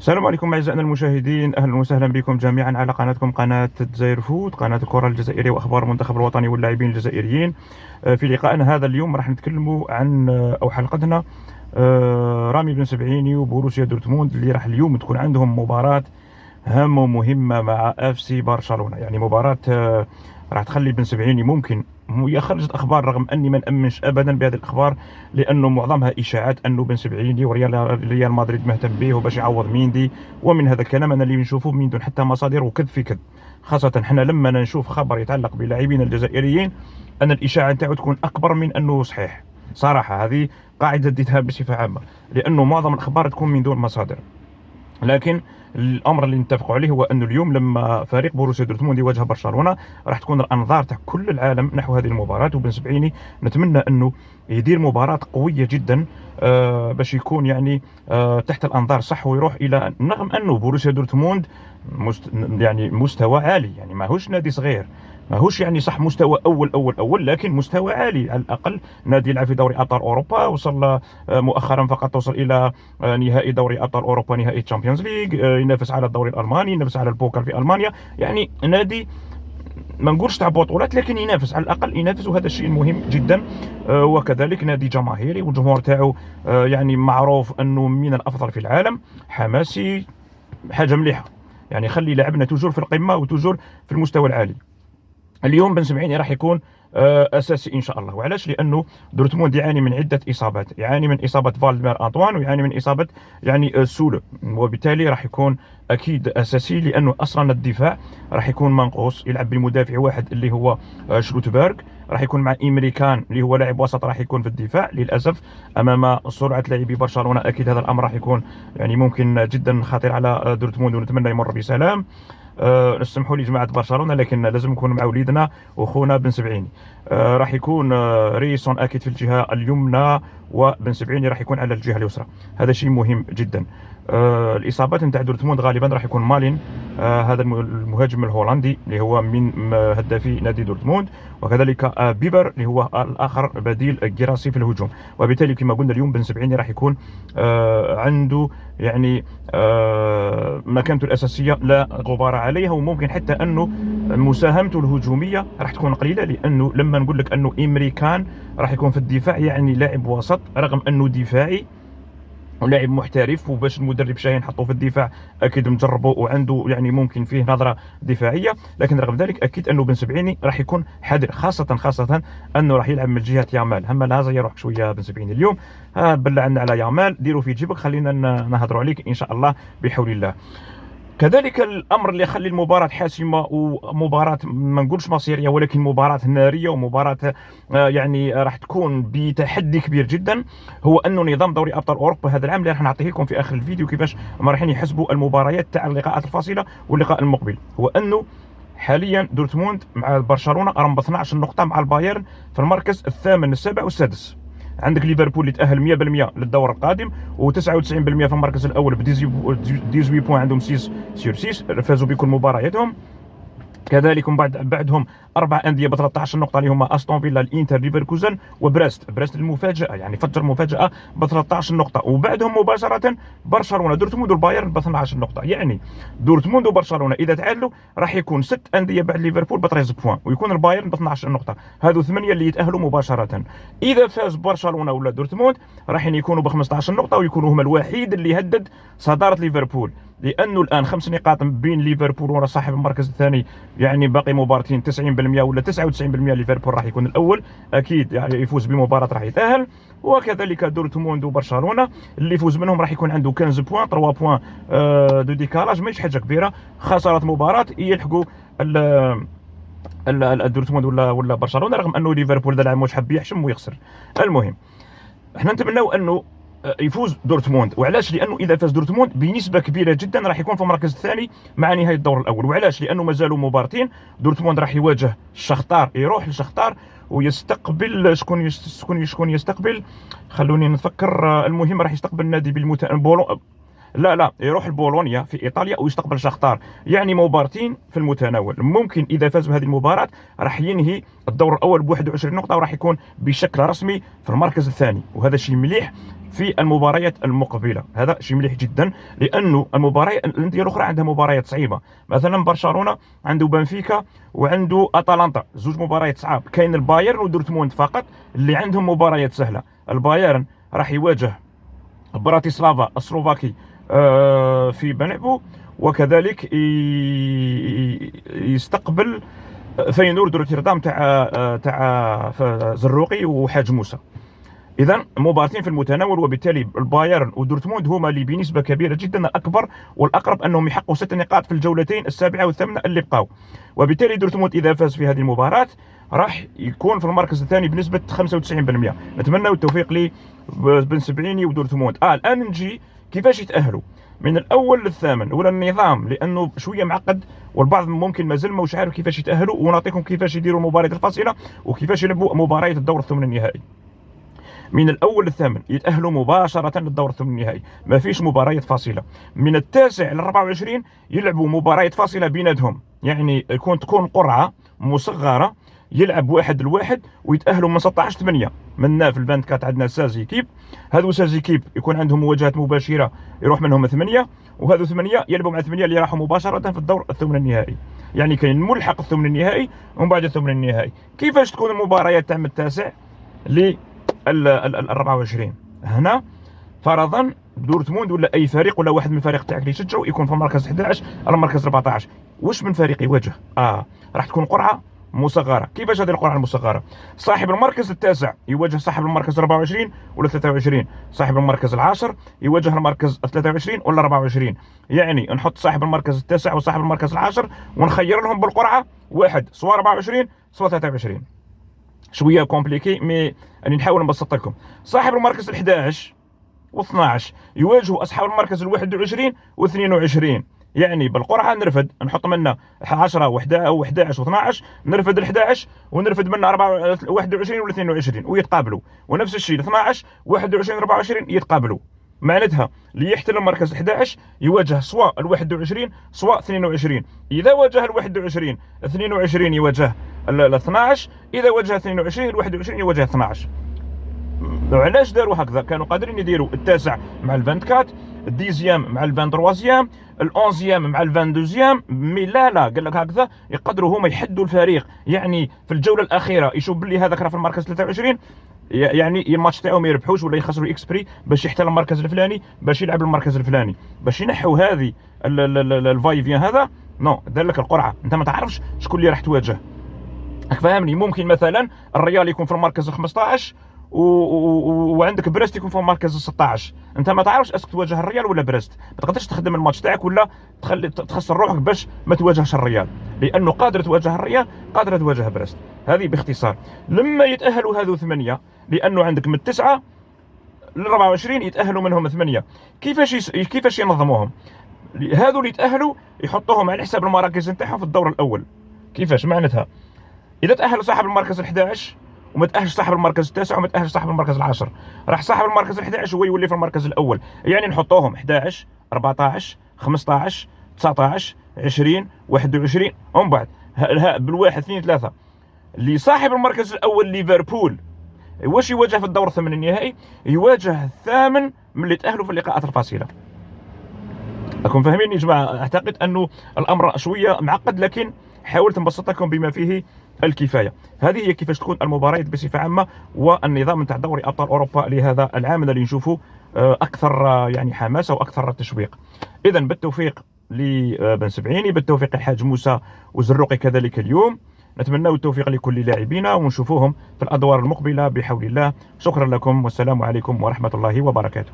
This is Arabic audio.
السلام عليكم أعزائنا المشاهدين، أهلا وسهلا بكم جميعا على قناتكم، قناة الجزائر فوت، قناة الكرة الجزائرية وأخبار المنتخب الوطني واللاعبين الجزائريين. في لقائنا هذا اليوم راح نتكلموا عن أو حلقتنا رامي بن سبعيني وبوروسيا دورتموند اللي راح اليوم تكون عندهم مباراة هامة ومهمة مع اف سي برشلونة. يعني مباراة راح تخلي بن سبعيني ممكن، هي خرجت اخبار رغم اني ما نامنش ابدا بهذه الاخبار، لانه معظمها اشاعات انه بن سبعيني وريال مدريد مهتم به وباش يعوض ميندي. ومن هذا الكلام انا اللي نشوفه من دون حتى مصادر وكذب في كذب، خاصة احنا لما نشوف خبر يتعلق بلاعبين الجزائريين ان الاشاعة نتاعو تكون اكبر من انه صحيح. صراحة هذه قاعدة ديتها بصفة عامة، لانه معظم الاخبار تكون من دون مصادر. لكن الامر اللي نتفقوا عليه هو انه اليوم لما فريق بوروسيا دورتموند يواجه برشلونه راح تكون الانظار تاع كل العالم نحو هذه المباراه. وبن سبعيني نتمنى انه يدير مباراه قويه جدا باش يكون يعني تحت الانظار صح، ويروح الى، رغم انه بوروسيا دورتموند يعني مستوى عالي، يعني ماهوش نادي صغير، ماهوش يعني صح مستوى اول لكن مستوى عالي على الاقل. نادي يلعب في دوري ابطال اوروبا، وصل مؤخرا فقط وصل الى نهائي دوري ابطال اوروبا، نهائي تشامبيونز ليج، ينافس على الدوري الالماني، ينافس على البوكر في المانيا. يعني نادي ما نقولش تاع بطولات لكن ينافس، على الاقل ينافس، وهذا الشيء مهم جدا. وكذلك نادي جماهيري والجمهور تاعو يعني معروف انه من الافضل في العالم، حماسي، حاجه مليحه. يعني خلي لاعبنا توجور في القمه وتوجور في المستوى العالي. اليوم بن سمعيني راح يكون اساسي ان شاء الله. وعلاش؟ لانه دورتموند يعاني من عده اصابات، يعاني من اصابه فالدمير انطوان، ويعاني من اصابه يعني سولو، وبالتالي راح يكون اكيد اساسي، لانه اصلا الدفاع راح يكون منقوص. يلعب بمدافع واحد اللي هو شروتبرغ، راح يكون مع إيمريكان اللي هو لاعب وسط راح يكون في الدفاع للاسف امام سرعه لاعبي برشلونه. اكيد هذا الامر راح يكون يعني ممكن جدا خطير على دورتموند، ونتمنى يمر بسلام. اسمحوا لي جماعه برشلونه، لكن لازم نكون مع وليدنا واخونا بن سبعيني. راح يكون ريسون اكيد في الجهه اليمنى، وبن سبعيني راح يكون على الجهه اليسرى. هذا شيء مهم جدا. الاصابات نتاع دورتموند غالبا راح يكون مالين، هذا المهاجم الهولندي اللي هو من هدافي نادي دورتموند، وكذلك بيبر اللي هو الاخر بديل جيراسي في الهجوم. وبالتالي كما قلنا اليوم بن سبعيني راح يكون عنده يعني مكانته الاساسيه لا غبار عليها، وممكن حتى انه مساهمته الهجوميه راح تكون قليله، لانه لما نقول لك انه إمريكان راح يكون في الدفاع يعني لاعب وسط رغم انه دفاعي ولاعب محترف، وباش المدرب شاهين حطوه في الدفاع اكيد مجربه وعنده يعني ممكن فيه نظره دفاعيه. لكن رغم ذلك اكيد انه بن سبعيني راح يكون حذر، خاصه انه راح يلعب من جهه يامال. هم هذا يروح شويه بن سبعيني اليوم. بلع عنا على يامال، ديروا في جيبك، خلينا نهضروا عليك ان شاء الله بحول الله. كذلك الامر اللي يخلي المباراه حاسمه، ومباراه ما نقولش مصيريه ولكن مباراه ناريه، ومباراه يعني راح تكون بتحدي كبير جدا، هو انه نظام دوري ابطال اوروبا هذا العام اللي راح نعطيه لكم في اخر الفيديو كيفاش ما رايحين يحسبوا المباريات تاع اللقاءات الفاصله واللقاء المقبل. هو انه حاليا دورتموند مع برشلونه راهم ب 12 نقطه مع البايرن في المركز الثامن السابع والسادس. عندك ليفربول اللي تاهل 100% للدور القادم، و99% في المركز الاول ب 18 بوان، عندهم 6 سور 6، فازوا بكل مبارياتهم. كذلك بعدهم اربع انديه ب 13 نقطه اللي هما استون فيلا، الانتر، ليفركوزن، وبريست المفاجاه، يعني فجر مفاجاه ب 13 نقطه. وبعدهم مباشره برشلونه، دورتموند والبايرن ب 12 نقطه. يعني دورتموند وبرشلونه اذا تعادلوا راح يكون 6 انديه بعد ليفربول ب 13 بوان، ويكون البايرن ب 12 نقطه. هذو 8 اللي يتاهلوا مباشره. اذا فاز برشلونه ولا دورتموند راح يكونوا ب 15 نقطه، ويكونوا هما الوحيد اللي يهدد صداره ليفربول، لانه الان 5 نقاط بين ليفربول ولا صاحب المركز الثاني، يعني باقي مباراتين 90% ولا 99% ليفربول راح يكون الاول، اكيد يعني يفوز بمباراه راح يتاهل. وكذلك دورتموند وبرشلونه اللي يفوز منهم راح يكون عنده 15 بوان، 3 بوان دو ديكالاج، ماشي حاجه كبيره. خساره مباراه يلحقوا دورتموند ولا برشلونه، رغم انه ليفربول ذا العام واش حب يحشم ويخسر. المهم احنا نتمناو انه يفوز دورتموند. وعلاش؟ لانه اذا فاز دورتموند بنسبه كبيره جدا راح يكون في المركز الثاني مع نهايه الدور الاول. وعلاش؟ لانه مازالوا مباراتين. دورتموند راح يواجه الشختار، يروح للشختار ويستقبل شكون يستقبل، خلوني نفكر. المهم راح يستقبل نادي لا لا، يروح لبولونيا في ايطاليا ويستقبل شختار. يعني مباراتين في المتناول. ممكن اذا فاز بهذه المباراه راح ينهي الدور الاول ب 21 نقطه، وراح يكون بشكل رسمي في المركز الثاني، وهذا شيء مليح في المباريات المقبله. هذا شيء مليح جدا، لانه المباريات الانديه الاخرى عندها مباريات صعيبه. مثلا برشلونه عنده بنفيكا وعنده اتلانتا، زوج مباريات صعاب. كاين البايرن ودورتموند فقط اللي عندهم مباريات سهله. البايرن راح يواجه براتيسلافا السلوفاكي في بنعبو، وكذلك يستقبل فينورد روتردام تاع زروقي وحاج موسى. اذا مباراتين في المتناول، وبالتالي البايرن ودورتموند هما اللي بنسبه كبيره جدا الاكبر والاقرب انهم يحققوا 6 نقاط في الجولتين السابعه والثامنه اللي بقاو. وبالتالي دورتموند اذا فاز في هذه المباراه راح يكون في المركز الثاني بنسبه 95%. نتمنى التوفيق لبن سبعيني ودورتموند. الان نجي كيفاش يتاهلوا من الاول للثامن ولا النظام، لانه شويه معقد والبعض ممكن مازال مش عارف كيفاش يتاهلوا، ونعطيكم كيفاش يديروا المباريات الفاصله وكيفاش يلعبوا مباريات الدور الثمن النهائي. من الاول للثامن يتاهلوا مباشره للدور الثمن النهائي، ما فيش مباريات فاصله. من التاسع ل 24 يلعبوا مباريات فاصله بيناتهم، يعني تكون قرعه مصغره يلعب 1-1 ويتاهلوا من 16-8. منا في الفانت كات عندنا سازي كيب، هذو سازي كيب يكون عندهم مواجهات مباشره يروح منهم 8، وهذو 8 يلعبوا مع 8 اللي راحوا مباشره في الدور الثمن النهائي. يعني كاين ملحق الثمن النهائي ومن بعد الثمن النهائي. كيفاش تكون المباريات تاع من التاسع ل 24؟ هنا فرضا دورتموند ولا اي فريق ولا واحد من الفريق تاعك اللي يشجعوا يكون في المركز 11 على المركز 14، واش من فريق يواجه؟ راح تكون قرعه مصغره. كيفاش هذه القرعه المصغره؟ صاحب المركز التاسع يواجه صاحب المركز 24 ولا 23، صاحب المركز العاشر يواجه المركز 23 ولا 24. يعني نحط صاحب المركز التاسع وصاحب المركز العاشر ونخير لهم بالقرعه واحد، سواء 24 سواء 23. شويه كومبليكي مي اني نحاول نبسط لكم. صاحب المركز ال11 و12 يواجهوا اصحاب المركز ال21 و22. يعني بالقرعه نرفد نحط منه 10 و11 و12، نرفد ال11 ونرفد منه 21 ولا 22 ويتقابلوا، ونفس الشيء 12 21 24 يتقابلوا. معناتها اللي يحتل المركز 11 يواجه سواء ال21 سواء 22. اذا واجه ال21 22 يواجه ال12، اذا واجه 22 ال21 يواجه 12. علاش داروا هكذا؟ كانوا قادرين يديروا التاسع مع ال24، الديزيام مع ال23، ال11 مع ال22، مي لا قال لك هكذا يقدروا هما يحدوا الفريق. يعني في الجوله الاخيره يشوف باللي هذاك راه في المركز 23، يعني الماتش تاعو ما يربحوش ولا يخسروا اكسبري باش يحتل المركز الفلاني باش يلعب المركز الفلاني، باش ينحوا هذه الفاي فيان هذا. نو، دار لك القرعه، انت ما تعرفش شكون اللي راح تواجه. راك فاهمني؟ ممكن مثلا الريال يكون في المركز 15 وعندك بريست يكون في المركز 16، انت ما تعرفش اسك تواجه الريال ولا بريست. ما تقدرش تخدم الماتش تاعك ولا تخسر روحك باش ما تواجهش الريال، لانه قادر تواجه الريال قادر تواجه بريست. هذه باختصار. لما يتاهلوا هذو 8، لانه عندك من 9 ل 24 يتاهلوا منهم 8، كيفاش ينظموهم؟ هذو اللي يتاهلوا يحطوهم على حساب المراكز نتاعهم في الدور الاول. كيفاش معناتها؟ اذا تاهل صاحب المركز 11 وما تاهلش صاحب المركز التاسع وما تاهلش صاحب المركز العاشر، راح صاحب المركز ال11 هو يولي في المركز الاول. يعني نحطوهم 11 14 15 19 20 21، ومن بعد بالواحد 2 3 اللي صاحب المركز الاول ليفربول واش يواجه في الدور الثمن النهائي؟ يواجه الثامن من اللي تاهلوا في اللقاءات الفاصله. راكم فاهمين يا جماعه؟ اعتقد انه الامر شويه معقد، لكن حاولت نبسط لكم بما فيه الكفايه. هذه هي كيفاش تكون المباريات بصفه عامه، والنظام نتاع دوري ابطال اوروبا لهذا العام اللي نشوفه اكثر يعني حماسه واكثر تشويق. اذا بالتوفيق لبن سبعيني، بالتوفيق الحاج موسى وزروقي كذلك اليوم. نتمنى التوفيق لكل لاعبينا ونشوفوهم في الادوار المقبله بحول الله. شكرا لكم والسلام عليكم ورحمه الله وبركاته.